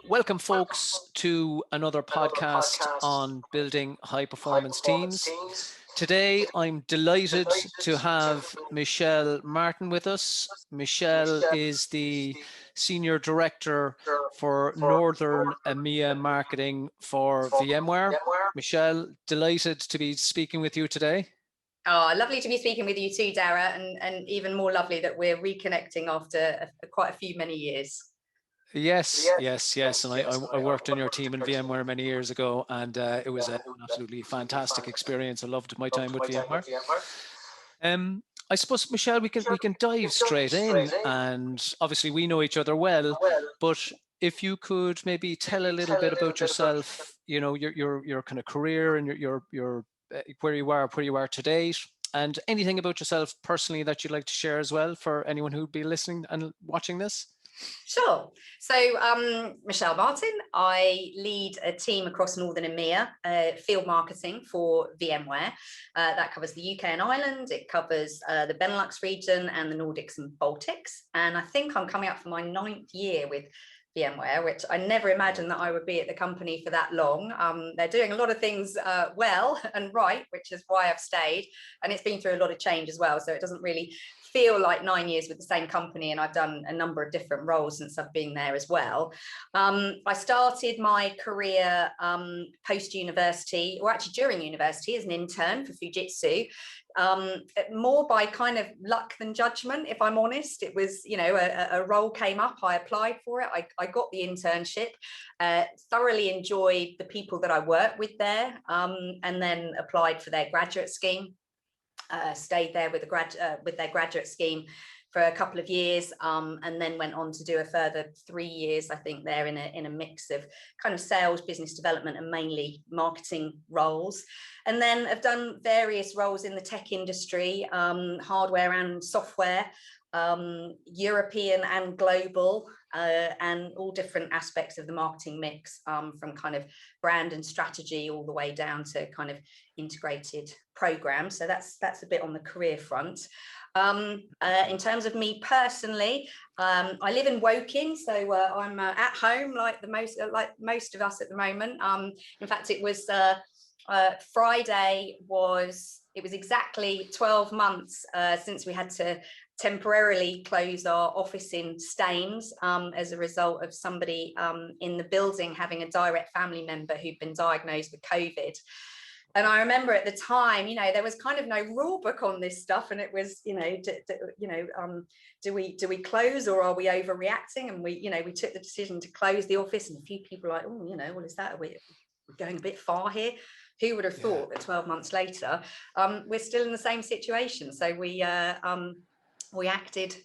Welcome, folks, to another podcast on building high-performance teams. Today, I'm delighted to have Michelle Martin with us. Michelle is the Senior Director for Northern EMEA Marketing for VMware. Michelle, delighted to be speaking with you today. Oh, lovely to be speaking with you too, Dara, and even more lovely that we're reconnecting after quite a few many years. Yes. And I worked on your team in VMware many years ago, and it was an absolutely fantastic experience. I loved my time with VMware. I suppose, Michelle, we can dive straight in, and obviously we know each other well, but if you could maybe tell a little bit about yourself, your kind of career and your where you are today, and anything about yourself personally that you'd like to share as well for anyone who'd be listening and watching this. Sure. So Michelle Martin, I lead a team across Northern EMEA, field marketing for VMware. That covers the UK and Ireland. It covers the Benelux region and the Nordics and Baltics. And I think I'm coming up for my 9th year with VMware, which I never imagined that I would be at the company for that long. They're doing a lot of things well and right, which is why I've stayed. And it's been through a lot of change as well. So it doesn't really feel like 9 years with the same company, and I've done a number of different roles since I've been there as well. I started my career post-university, or actually during university, as an intern for Fujitsu. More by kind of luck than judgment, if I'm honest. It was, a role came up, I applied for it, I got the internship, thoroughly enjoyed the people that I worked with there, and then applied for their graduate scheme. Stayed there with their graduate scheme for a couple of years, and then went on to do a further 3 years, I think, there in a mix of kind of sales, business development, and mainly marketing roles. And then I've done various roles in the tech industry, hardware and software, European and global, and all different aspects of the marketing mix, from kind of brand and strategy all the way down to kind of integrated programs. So that's a bit on the career front. In terms of me personally, I live in Woking, so I'm at home like most of us at the moment. In fact, it was Friday it was exactly 12 months since we had to temporarily close our office in Staines as a result of somebody in the building having a direct family member who'd been diagnosed with COVID. And I remember at the time, there was kind of no rule book on this stuff, and it was, do we close or are we overreacting? And we took the decision to close the office, and a few people were like, oh, what is that? We're going a bit far here. Who would have thought that 12 months later, we're still in the same situation? So we acted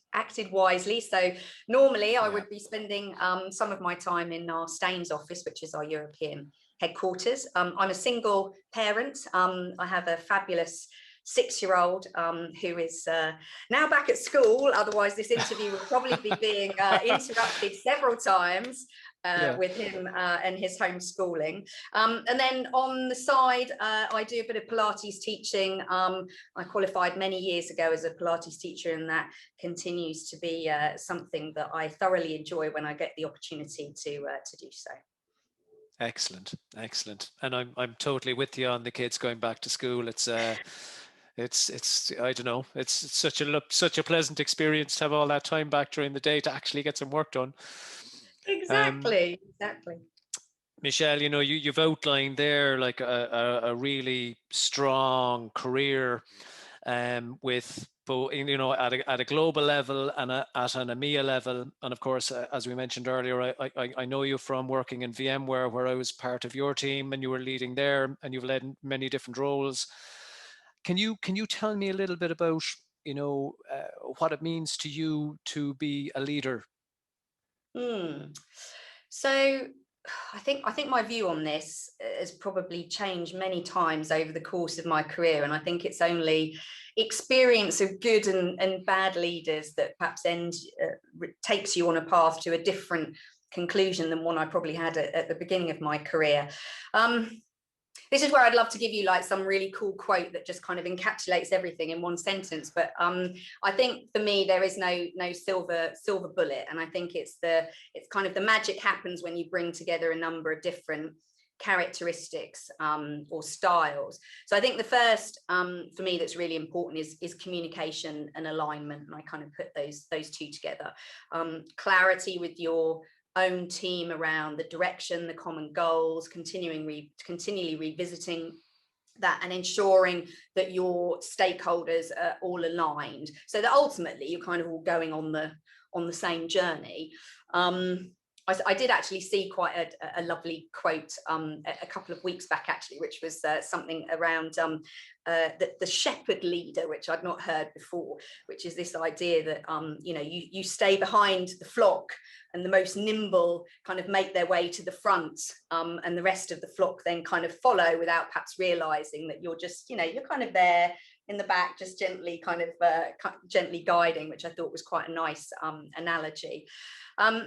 wisely. So normally I would be spending some of my time in our Staines office, which is our European headquarters. I'm a single parent. I have a fabulous 6-year-old who is now back at school. Otherwise, this interview will probably be being interrupted several times with him and his homeschooling. And then on the side, I do a bit of Pilates teaching. I qualified many years ago as a Pilates teacher, and that continues to be something that I thoroughly enjoy when I get the opportunity to do so. Excellent. And I'm totally with you on the kids going back to school. It's I don't know, it's such a pleasant experience to have all that time back during the day to actually get some work done. Exactly. Michelle, you've outlined there like a really strong career with both, at a global level and at an EMEA level. And of course, as we mentioned earlier, I know you from working in VMware, where I was part of your team and you were leading there, and you've led many different roles. Can you tell me a little bit about, what it means to you to be a leader? So I think my view on this has probably changed many times over the course of my career, and I think it's only experience of good and bad leaders that perhaps takes you on a path to a different conclusion than one I probably had at the beginning of my career. This is where I'd love to give you like some really cool quote that just kind of encapsulates everything in one sentence. But I think for me, there is no silver bullet. And I think it's kind of the magic happens when you bring together a number of different characteristics or styles. So I think the first for me that's really important is communication and alignment. And I kind of put those two together. Clarity with your own team around the direction, the common goals, continually revisiting that, and ensuring that your stakeholders are all aligned, so that ultimately you're kind of all going on the same journey. I did actually see quite a lovely quote a couple of weeks back, actually, which was something around the shepherd leader, which I'd not heard before, which is this idea that you stay behind the flock, and the most nimble kind of make their way to the front, and the rest of the flock then kind of follow without perhaps realizing that you're just, you're kind of there in the back, just gently gently guiding, which I thought was quite a nice analogy. Yeah.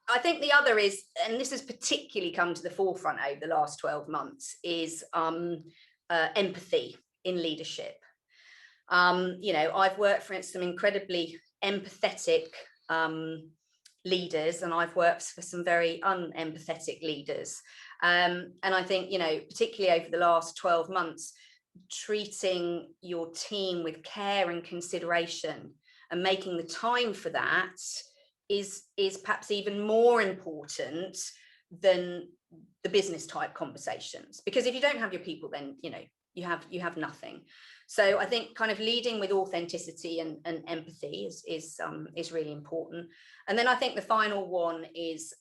I think the other is, and this has particularly come to the forefront over the last 12 months, is empathy in leadership. I've worked for some incredibly empathetic leaders, and I've worked for some very unempathetic leaders. And I think, particularly over the last 12 months, treating your team with care and consideration and making the time for that is perhaps even more important than the business type conversations, because if you don't have your people, then you have nothing. So I think kind of leading with authenticity and empathy is really important. And then I think the final one is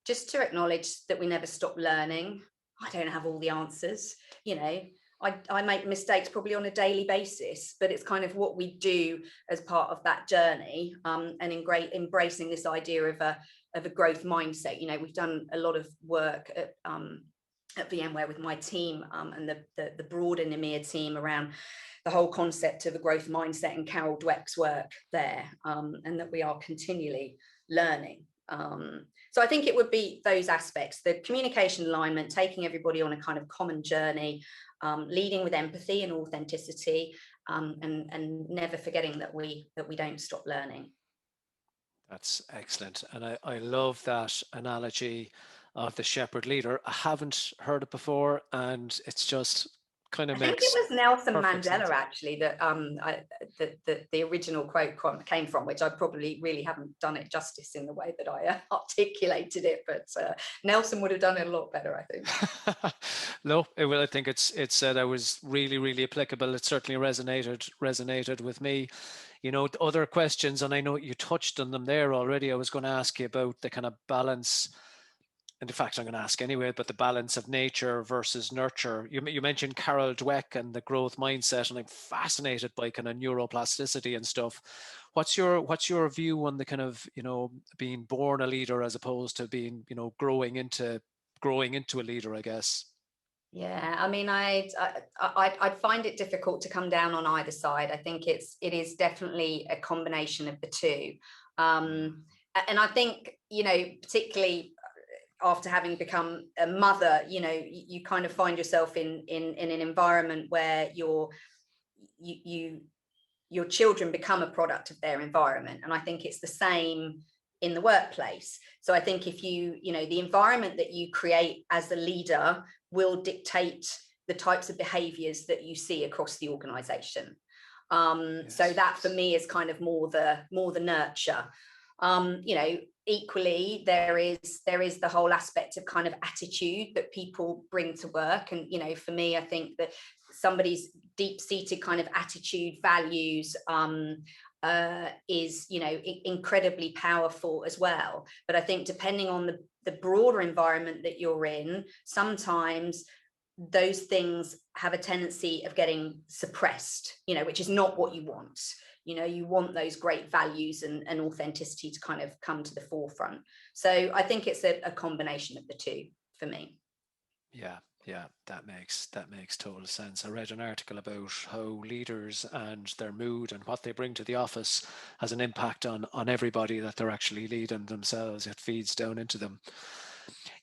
just to acknowledge that we never stop learning. I don't have all the answers, I make mistakes probably on a daily basis, but it's kind of what we do as part of that journey, and embracing this idea of a growth mindset. We've done a lot of work at VMware with my team and the broader EMEA team around the whole concept of a growth mindset, and Carol Dweck's work there, and that we are continually learning. So I think it would be those aspects: the communication alignment, taking everybody on a kind of common journey, leading with empathy and authenticity, and never forgetting that we don't stop learning. That's excellent. And I love that analogy of the shepherd leader. I haven't heard it before, and it's just kind of makes. I think it was Nelson Mandela sense. Actually that the original quote came from, which I probably really haven't done it justice in the way that I articulated it, but Nelson would have done it a lot better, I think. No, I think it's that was really applicable. It certainly resonated with me. Other questions, and I know you touched on them there already. I was going to ask you about the kind of balance, and in fact, I'm going to ask anyway, but the balance of nature versus nurture. You mentioned Carol Dweck and the growth mindset, and I'm fascinated by kind of neuroplasticity and stuff. What's your view on the kind of, being born a leader as opposed to being, growing into a leader, I guess? Yeah, I mean, I'd find it difficult to come down on either side. I think it is definitely a combination of the two. And I think, particularly after having become a mother, you kind of find yourself in an environment where your children become a product of their environment. And I think it's the same in the workplace. So I think if the environment that you create as a leader will dictate the types of behaviors that you see across the organization. Yes. So that for me is kind of more the nurture. Equally, there is the whole aspect of kind of attitude that people bring to work. And, for me, I think that somebody's deep-seated kind of attitude, values, is incredibly powerful as well. But I think depending on the broader environment that you're in, sometimes those things have a tendency of getting suppressed, which is not what you want. You want those great values and authenticity to kind of come to the forefront. So I think it's a combination of the two for me. Yeah, that makes total sense. I read an article about how leaders and their mood and what they bring to the office has an impact on everybody that they're actually leading themselves. It feeds down into them.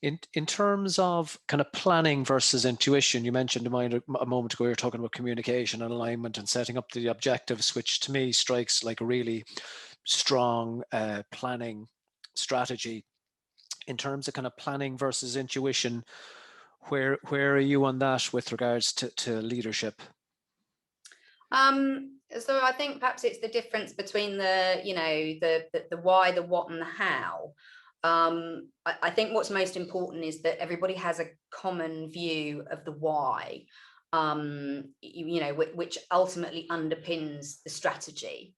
In terms of kind of planning versus intuition, you mentioned a moment ago, you were talking about communication and alignment and setting up the objectives, which to me strikes like a really strong planning strategy. In terms of kind of planning versus intuition, where are you on that with regards to leadership? So I think perhaps it's the difference between the why, the what, and the how. I think what's most important is that everybody has a common view of the why, which ultimately underpins the strategy,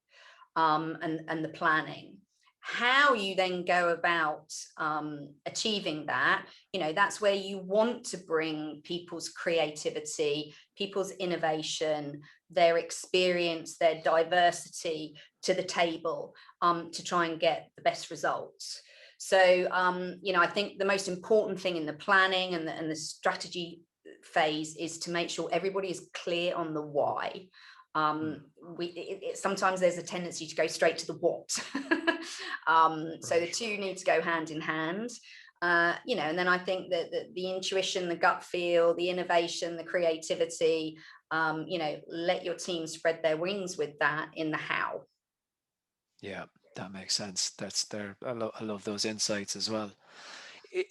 and the planning. How you then go about achieving that, that's where you want to bring people's creativity, people's innovation, their experience, their diversity to the table, to try and get the best results. So, I think the most important thing in the planning and the strategy phase is to make sure everybody is clear on the why. Sometimes there's a tendency to go straight to the what. So the two need to go hand in hand. And then I think that the intuition, the gut feel, the innovation, the creativity, let your team spread their wings with that in the how. Yeah, that makes sense. That's there. I love those insights as well.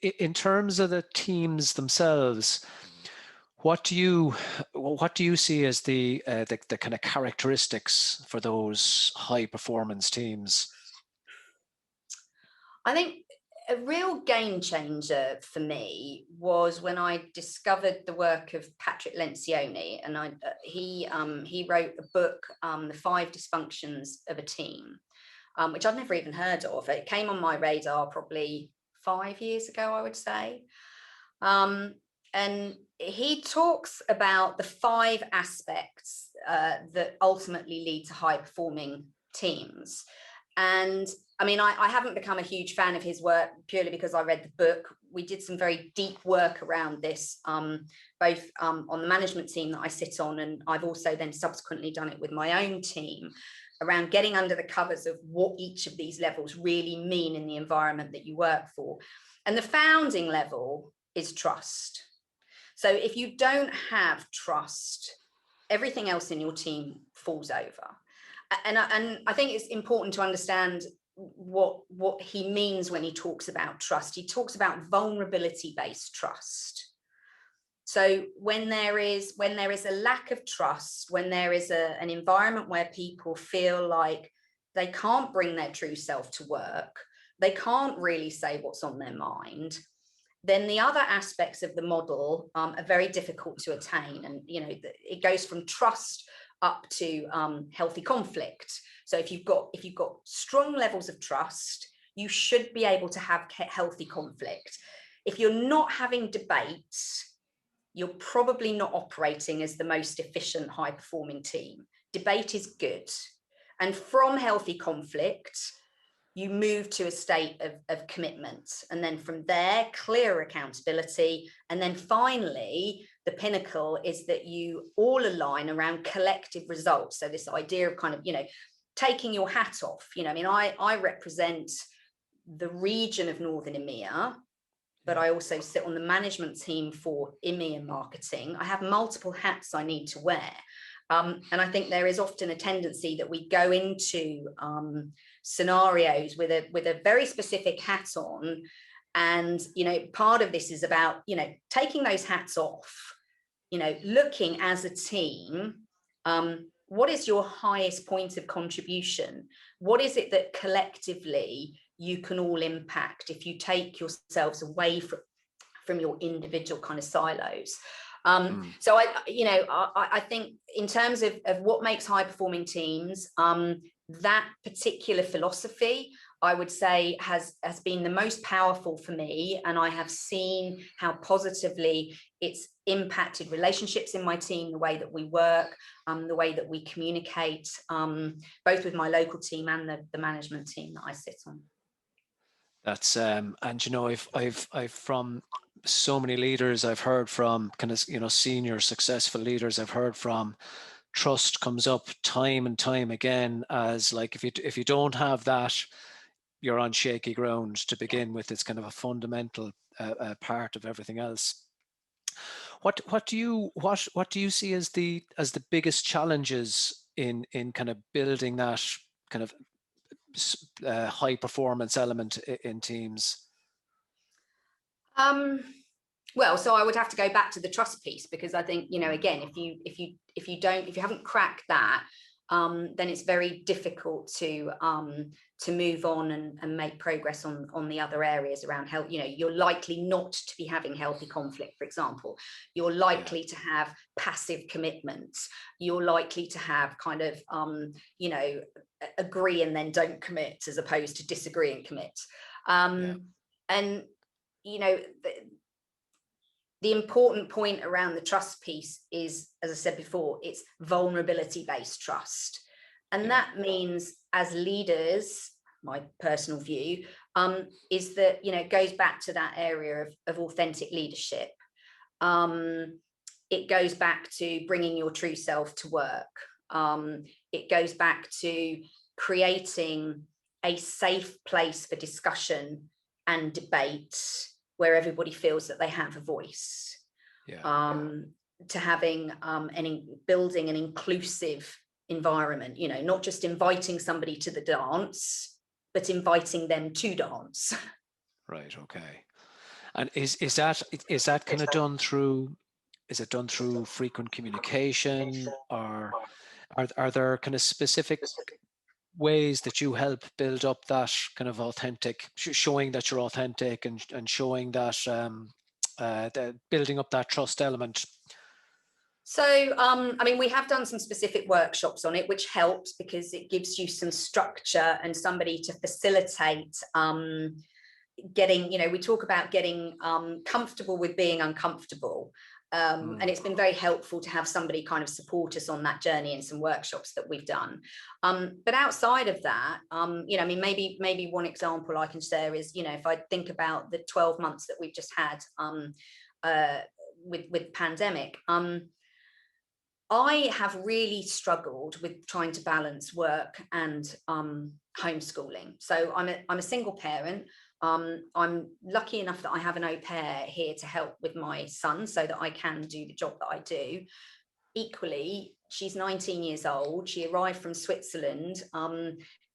In terms of the teams themselves, what do you see as the kind of characteristics for those high performance teams? I think a real game changer for me was when I discovered the work of Patrick Lencioni, and he wrote a book, The 5 Dysfunctions of a Team, which I'd never even heard of. It came on my radar probably 5 years ago, I would say. And he talks about the 5 aspects that ultimately lead to high performing teams. And I mean, I haven't become a huge fan of his work purely because I read the book. We did some very deep work around this, both on the management team that I sit on, and I've also then subsequently done it with my own team, around getting under the covers of what each of these levels really mean in the environment that you work for. And the founding level is trust. So if you don't have trust, everything else in your team falls over. And I think it's important to understand what he means when he talks about trust. He talks about vulnerability-based trust. So when there is a lack of trust, when there is an environment where people feel like they can't bring their true self to work, they can't really say what's on their mind, then the other aspects of the model are very difficult to attain. And it goes from trust up to healthy conflict. So if you've got strong levels of trust, you should be able to have healthy conflict. If you're not having debates, you're probably not operating as the most efficient, high-performing team. Debate is good. And from healthy conflict, you move to a state of commitment. And then from there, clear accountability. And then finally, the pinnacle is that you all align around collective results. So this idea of kind of, taking your hat off. I represent the region of Northern EMEA, but I also sit on the management team for EMEA Marketing. I have multiple hats I need to wear. And I think there is often a tendency that we go into scenarios with a very specific hat on. And, part of this is about, taking those hats off, looking as a team, what is your highest point of contribution? What is it that collectively you can all impact if you take yourselves away from your individual kind of silos? So I think in terms of what makes high performing teams, that particular philosophy, I would say, has been the most powerful for me, and I have seen how positively it's impacted relationships in my team, the way that we work, the way that we communicate, both with my local team and the management team that I sit on. That's and I've from so many leaders I've heard from, kind of senior successful leaders I've heard from, trust comes up time and time again as like if you don't have that, you're on shaky ground to begin with. It's kind of a fundamental a part of everything else. What do you see as the biggest challenges in kind of building that kind of high performance element in teams? Well, so I would have to go back to the trust piece, because I think, again, if you haven't cracked that, then it's very difficult to move on and make progress on the other areas around health. You're likely not to be having healthy conflict, for example. You're likely to have passive commitments. You're likely to have kind of agree and then don't commit, as opposed to disagree and commit. And the important point around the trust piece is, as I said before, it's vulnerability-based trust. And that means, as leaders, my personal view, is that, it goes back to that area of authentic leadership. It goes back to bringing your true self to work. It goes back to creating a safe place for discussion and debate, where everybody feels that they have a voice, to having building an inclusive environment, not just inviting somebody to the dance, but inviting them to dance. Right. Okay. And is that kind of done through? Is it done through frequent communication, or are there kind of specific ways that you help build up that kind of authentic, showing that you're authentic, and showing that building up that trust element? So, we have done some specific workshops on it, which helps because it gives you some structure and somebody to facilitate getting, we talk about getting comfortable with being uncomfortable. And it's been very helpful to have somebody kind of support us on that journey in some workshops that we've done. But outside of that, maybe one example I can share is, if I think about the 12 months that we've just had with pandemic, I have really struggled with trying to balance work and homeschooling. So I'm a single parent. I'm lucky enough that I have an au pair here to help with my son so that I can do the job that I do. Equally, she's 19 years old. She arrived from Switzerland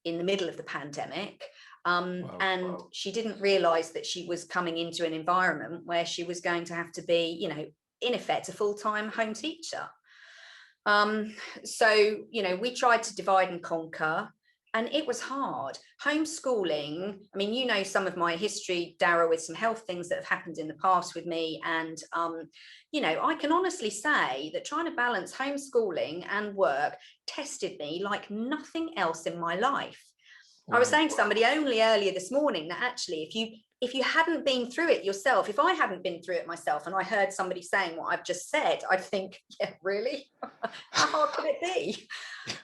in the middle of the pandemic. And she didn't realize that she was coming into an environment where she was going to have to be, in effect, a full-time home teacher. So, we tried to divide and conquer. And it was hard. Homeschooling, some of my history, Darragh, with some health things that have happened in the past with me. And, I can honestly say that trying to balance homeschooling and work tested me like nothing else in my life. Wow. I was saying to somebody only earlier this morning that actually, if you hadn't been through it yourself, if I hadn't been through it myself and I heard somebody saying what I've just said, I'd think, yeah, really? How hard could it be?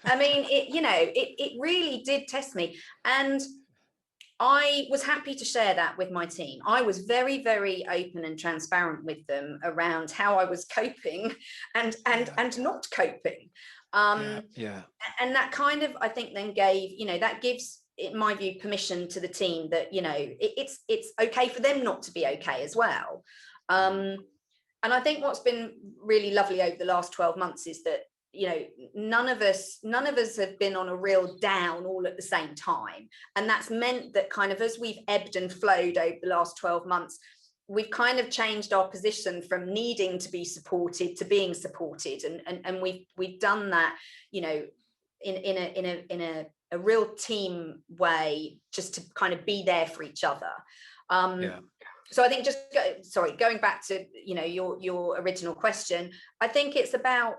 It really did test me. And I was happy to share that with my team. I was very, very open and transparent with them around how I was coping and not coping. And that kind of, I think, then gave, that gives, in my view, permission to the team that, it's okay for them not to be okay as well. And I think what's been really lovely over the last 12 months is that, none of us have been on a real down all at the same time. And that's meant that kind of as we've ebbed and flowed over the last 12 months, we've kind of changed our position from needing to be supported to being supported. And we've done that, in a real team way, just to kind of be there for each other. So I think going back to, your original question, I think it's about,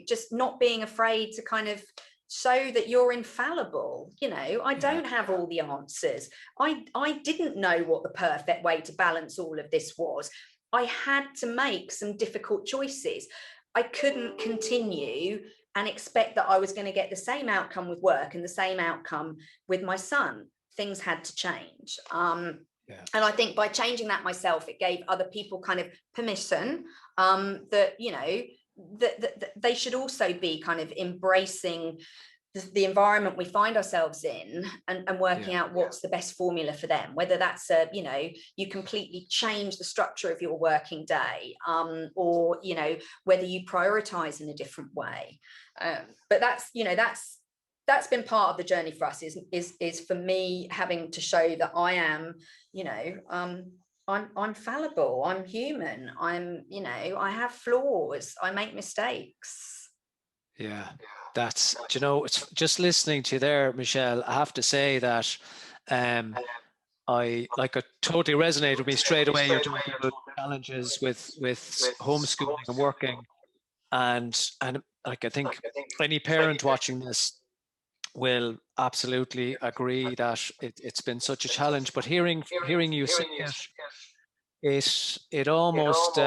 just not being afraid to kind of show that you're infallible. I don't have all the answers. I didn't know what the perfect way to balance all of this was. I had to make some difficult choices. I couldn't continue and expect that I was going to get the same outcome with work and the same outcome with my son. Things had to change. And I think by changing that myself, it gave other people kind of permission that, that they should also be kind of embracing the environment we find ourselves in, and working out what's the best formula for them, whether that's you completely change the structure of your working day, or whether you prioritize in a different way. But that's been part of the journey for us, is for me having to show that I am, I'm fallible, I'm human, I have flaws, I make mistakes. Yeah, that's, it's just listening to you there, Michelle. I have to say that I totally resonated with me straight away. You're talking about challenges with homeschooling and working, and like, I think any parent watching this will absolutely agree that it's been such a challenge. But hearing you say it almost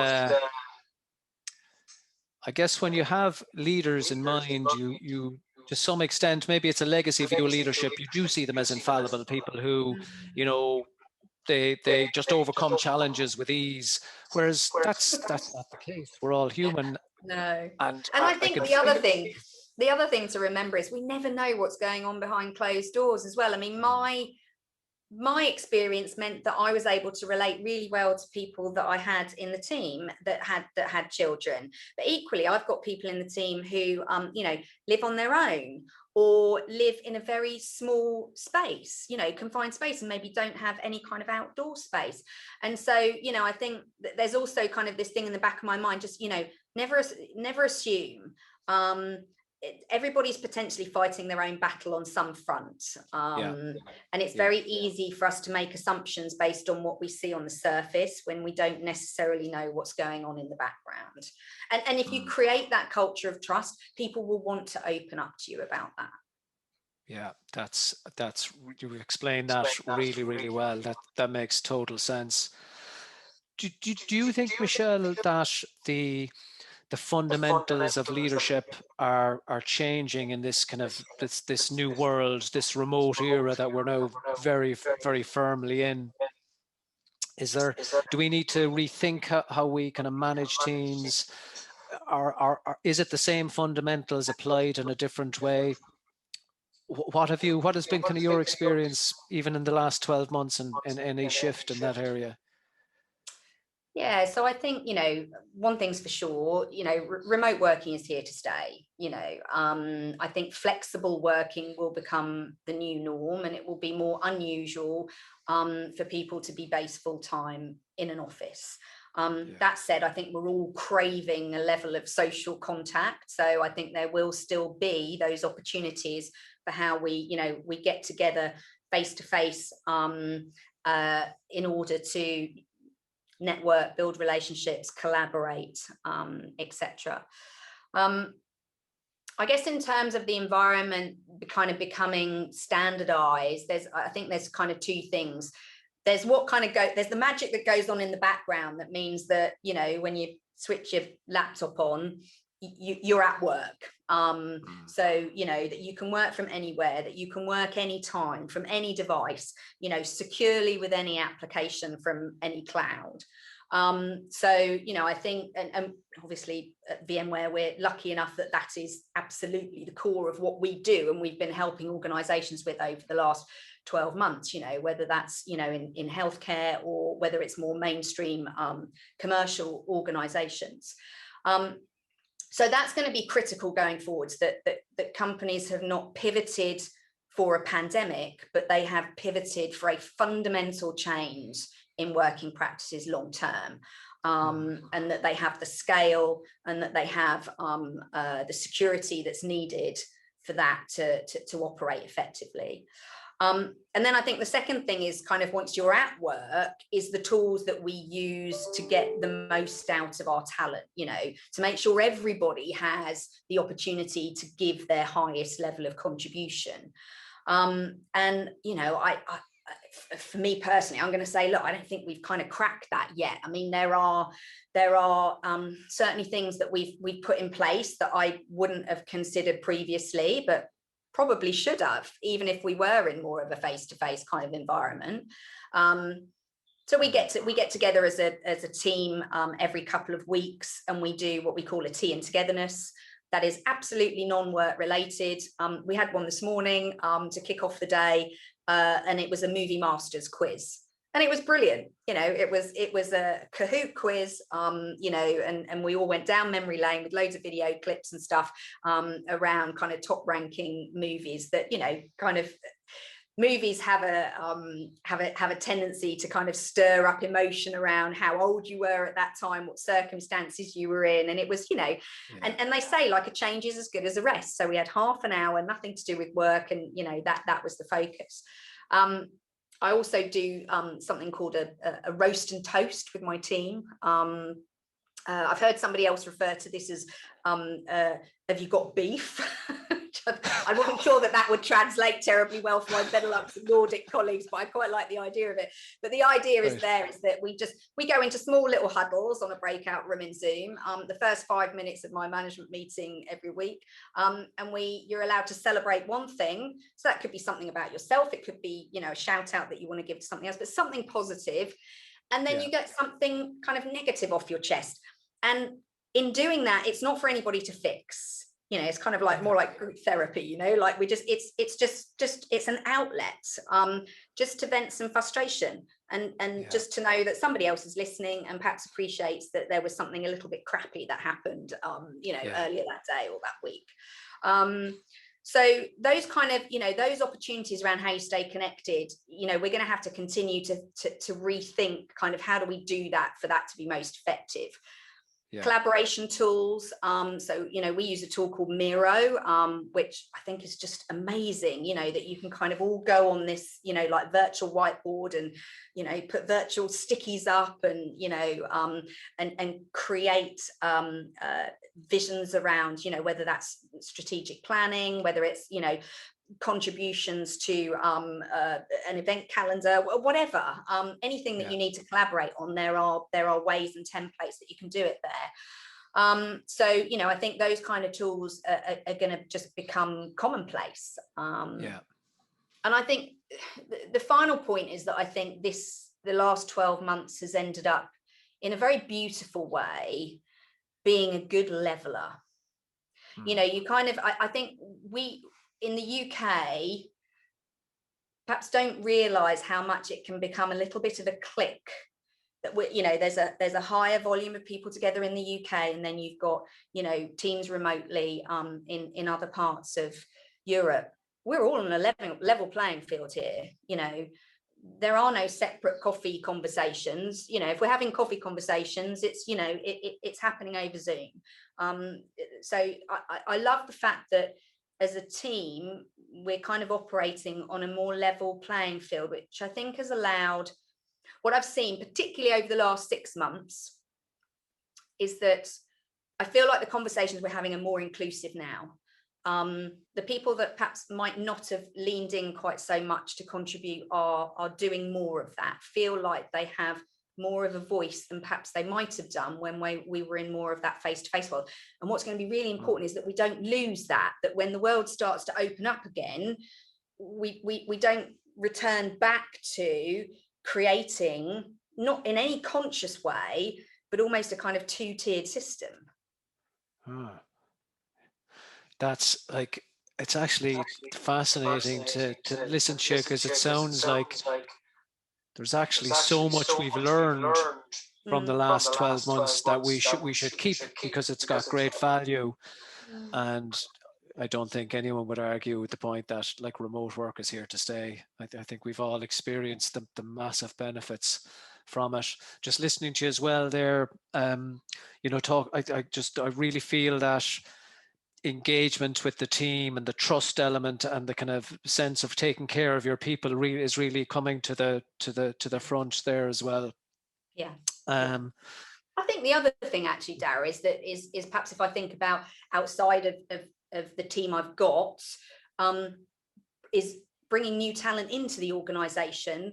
I guess when you have leaders in mind, you to some extent, maybe it's a legacy view of leadership, you do see them as infallible people who, they just overcome challenges with ease. Whereas that's not the case. We're all human. No. And I think the other thing to remember is we never know what's going on behind closed doors as well. I mean, my experience meant that I was able to relate really well to people that I had in the team that had children. But equally, I've got people in the team who live on their own, or live in a very small space, confined space, and maybe don't have any kind of outdoor space. And so, I think that there's also kind of this thing in the back of my mind, just, never assume. Everybody's potentially fighting their own battle on some front. And it's very easy for us to make assumptions based on what we see on the surface when we don't necessarily know what's going on in the background. And if you create that culture of trust, people will want to open up to you about that. Yeah, that's you explained that really, really well. That makes total sense. Do you think, Michelle, that the fundamentals of leadership are changing in this kind of this new world, this remote era that we're now very, very firmly in? Do we need to rethink how we kind of manage teams? Is it the same fundamentals applied in a different way? What has been kind of your experience even in the last 12 months, and any shift in that area? Yeah, so I think, one thing's for sure, remote working is here to stay. I think flexible working will become the new norm, and it will be more unusual for people to be based full time in an office. That said, I think we're all craving a level of social contact. So I think there will still be those opportunities for how we get together face to face in order to network, build relationships, collaborate, etc. I guess in terms of the environment kind of becoming standardized, I think there's kind of two things. There's there's the magic that goes on in the background that means that, when you switch your laptop on, you're at work. So, that you can work from anywhere, that you can work anytime from any device, securely with any application from any cloud. So, I think, and obviously at VMware, we're lucky enough that is absolutely the core of what we do. And we've been helping organizations with over the last 12 months, whether that's, in healthcare, or whether it's more mainstream commercial organizations. So that's going to be critical going forwards, that companies have not pivoted for a pandemic, but they have pivoted for a fundamental change in working practices long term, and that they have the scale, and that they have the security that's needed for that to operate effectively. And then I think the second thing is kind of, once you're at work, is the tools that we use to get the most out of our talent, to make sure everybody has the opportunity to give their highest level of contribution. And, for me personally, I'm going to say, look, I don't think we've kind of cracked that yet. I mean, there are certainly things that we've put in place that I wouldn't have considered previously, but probably should have, even if we were in more of a face-to-face kind of environment. So we get together as a team every couple of weeks, and we do what we call a tea and togetherness. that is absolutely non-work related. We had one this morning to kick off the day, and it was a movie masters quiz. And it was brilliant. You know, it was a Kahoot quiz, you know, and we all went down memory lane with loads of video clips and stuff around kind of top ranking movies that, you know, kind of movies have a tendency to kind of stir up emotion around how old you were at that time, what circumstances you were in. And it was, you know, and they say like a change is as good as a rest. So we had half an hour, nothing to do with work. And, you know, that was the focus. I also do something called a roast and toast with my team. I've heard somebody else refer to this as, have you got beef? I wasn't sure that would translate terribly well for my Benelux and Nordic colleagues, but I quite like the idea of it. But the idea is that we go into small little huddles on a breakout room in Zoom, the first 5 minutes of my management meeting every week. And you're allowed to celebrate one thing. So that could be something about yourself. It could be, you know, a shout out that you want to give to something else, but something positive. And then you get something kind of negative off your chest. And in doing that, it's not for anybody to fix. You know, it's kind of like more like group therapy, you know, like it's an outlet just to vent some frustration and just to know that somebody else is listening and perhaps appreciates that there was something a little bit crappy that happened, you know, earlier that day or that week. So those kind of, you know, those opportunities around how you stay connected, you know, we're going to have to continue to rethink kind of how do we do that for that to be most effective. Collaboration tools. So, you know, we use a tool called Miro, which I think is just amazing, you know, that you can kind of all go on this, you know, like virtual whiteboard and, you know, put virtual stickies up and, you know, and create visions around, you know, whether that's strategic planning, whether it's, you know, contributions to an event calendar, whatever, anything that you need to collaborate on, there are ways and templates that you can do it there. So, you know, I think those kind of tools are going to just become commonplace. And I think the final point is that I think the last 12 months has ended up in a very beautiful way being a good leveler. You know, you kind of, I think we in the UK perhaps don't realize how much it can become a little bit of a clique, that we, you know, there's a higher volume of people together in the UK, and then you've got, you know, teams remotely in other parts of Europe. We're all on a level playing field here. You know, there are no separate coffee conversations. You know, if we're having coffee conversations, it's, you know, it's happening over Zoom. So I love the fact that as a team, we're kind of operating on a more level playing field, which I think has allowed, what I've seen, particularly over the last 6 months, is that I feel like the conversations we're having are more inclusive now. The people that perhaps might not have leaned in quite so much to contribute are doing more of that, feel like they have more of a voice than perhaps they might have done when we were in more of that face-to-face world. And what's going to be really important is that we don't lose that when the world starts to open up again, we don't return back to creating, not in any conscious way, but almost a kind of two-tiered system. That's like, it's actually fascinating to listen to you, because it sounds like there's actually so much we've learned from the last 12 months that we should keep, because it's got great value. And I don't think anyone would argue with the point that like remote work is here to stay. I think we've all experienced the massive benefits from it. Just listening to you as well there, you know, I really feel that engagement with the team and the trust element and the kind of sense of taking care of your people is really coming to the front there as well. I think the other thing actually, Dara, is that is perhaps if I think about outside of the team I've got, is bringing new talent into the organization.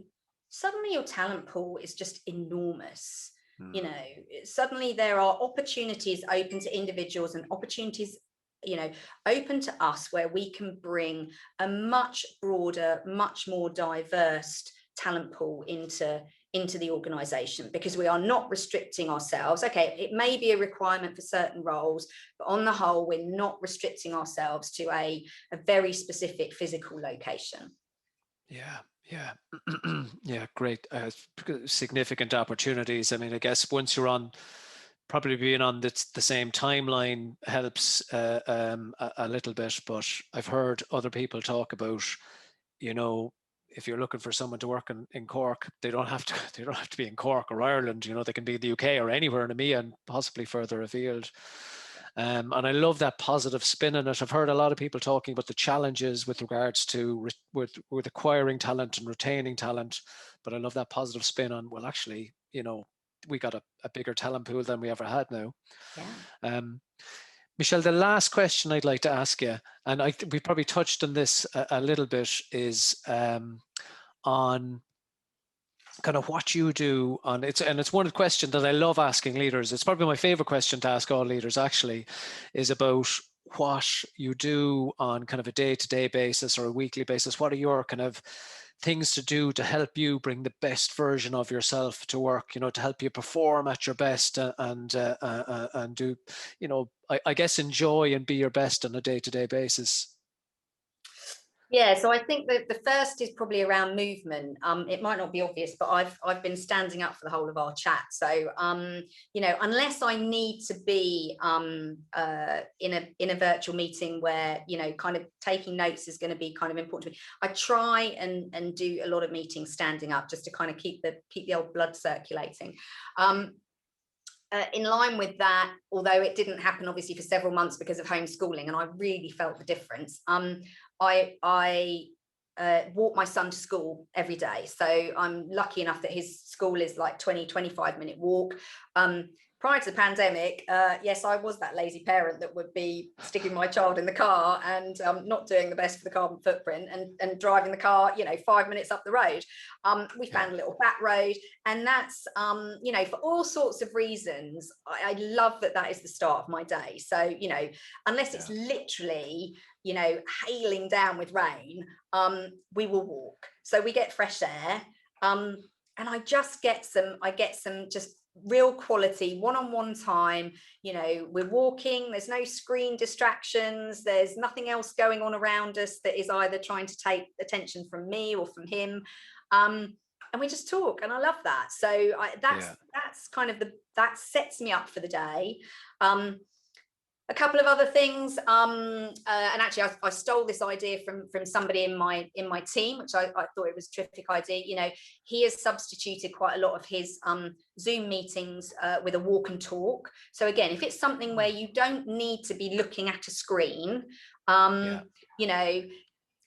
Suddenly your talent pool is just enormous. You know, suddenly there are opportunities open to individuals and opportunities, you know, open to us where we can bring a much broader, much more diverse talent pool into the organization, because we are not restricting ourselves. Okay, it may be a requirement for certain roles, but on the whole, we're not restricting ourselves to a very specific physical location. Yeah, yeah, yeah, great. Significant opportunities. I mean, I guess once you're on, probably being on the same timeline helps a little bit, but I've heard other people talk about, you know, if you're looking for someone to work in Cork, they don't have to they don't have to be in Cork or Ireland. You know, they can be in the UK or anywhere in EMEA and possibly further afield. And I love that positive spin in it. I've heard a lot of people talking about the challenges with regards to with acquiring talent and retaining talent, but I love that positive spin on, well, actually, you know, we got a bigger talent pool than we ever had now. Yeah. Michelle, the last question I'd like to ask you, and we probably touched on this a little bit, is on kind of what you do on it. And it's one question that I love asking leaders. It's probably my favorite question to ask all leaders, actually, is about what you do on kind of a day-to-day basis or a weekly basis. What are your kind of things to do to help you bring the best version of yourself to work, you know, to help you perform at your best and do, you know, I guess enjoy and be your best on a day-to-day basis? Yeah, so I think that the first is probably around movement. It might not be obvious, but I've been standing up for the whole of our chat. So you know, unless I need to be in a virtual meeting where, you know, kind of taking notes is going to be kind of important to me, I try and do a lot of meetings standing up, just to kind of keep the old blood circulating. In line with that, although it didn't happen obviously for several months because of homeschooling, and I really felt the difference, I walk my son to school every day. So I'm lucky enough that his school is like 20-25 minute walk. Prior to the pandemic, yes, I was that lazy parent that would be sticking my child in the car and not doing the best for the carbon footprint, and driving the car, you know, 5 minutes up the road. We found a little back road, and that's, you know, for all sorts of reasons, I love that is the start of my day. So, you know, unless it's literally, you know, hailing down with rain, we will walk. So we get fresh air. And I get some just real quality one-on-one time. You know, we're walking, there's no screen distractions, there's nothing else going on around us that is either trying to take attention from me or from him. And we just talk, and I love that. So that's kind of that sets me up for the day. A couple of other things, and actually I stole this idea from somebody in my team, which I thought it was a terrific idea. You know, he has substituted quite a lot of his Zoom meetings with a walk and talk. So again, if it's something where you don't need to be looking at a screen, you know,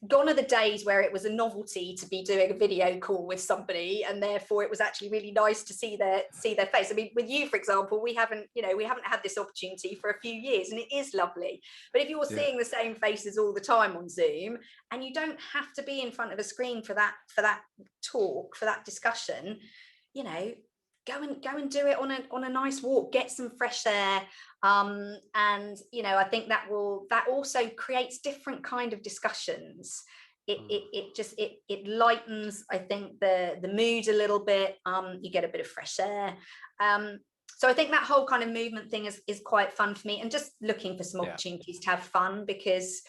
gone are the days where it was a novelty to be doing a video call with somebody, and therefore it was actually really nice to see their face. I mean, with you, for example, we haven't had this opportunity for a few years, and it is lovely. But if you're seeing the same faces all the time on Zoom, and you don't have to be in front of a screen for that talk, for that discussion, you know, go and do it on a nice walk, get some fresh air. And you know, I think that also creates different kind of discussions. It lightens, I think, the mood a little bit. You get a bit of fresh air. So I think that whole kind of movement thing is quite fun for me, and just looking for some opportunities to have fun, because,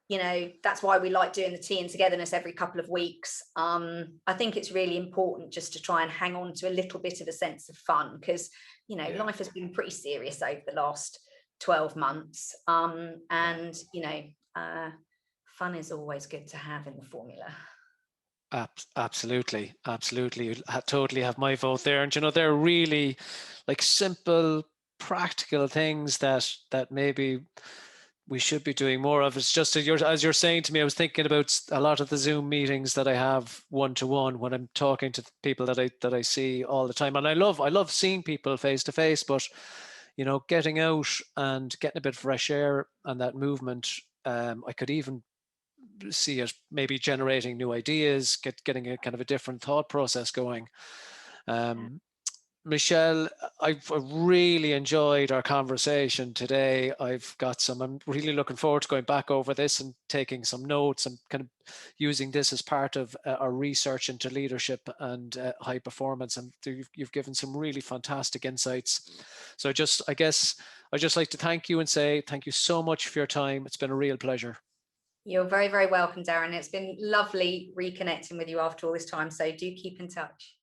you know, that's why we like doing the tea and togetherness every couple of weeks. I think it's really important just to try and hang on to a little bit of a sense of fun, because, you know, life has been pretty serious over the last 12 mones. And, you know, fun is always good to have in the formula. Absolutely. You totally have my vote there. And, you know, they're really like simple, practical things that maybe we should be doing more of. It's just as you're saying to me, I was thinking about a lot of the Zoom meetings that I have one-to-one when I'm talking to people that I see all the time. And I love seeing people face to face, but, you know, getting out and getting a bit of fresh air and that movement, I could even see it maybe generating new ideas, getting a kind of a different thought process going. Michelle, I've really enjoyed our conversation today. I'm really looking forward to going back over this and taking some notes and kind of using this as part of our research into leadership and high performance. And you've given some really fantastic insights. So I guess I'd just like to thank you and say thank you so much for your time. It's been a real pleasure. You're very, very welcome, Darren. It's been lovely reconnecting with you after all this time. So do keep in touch.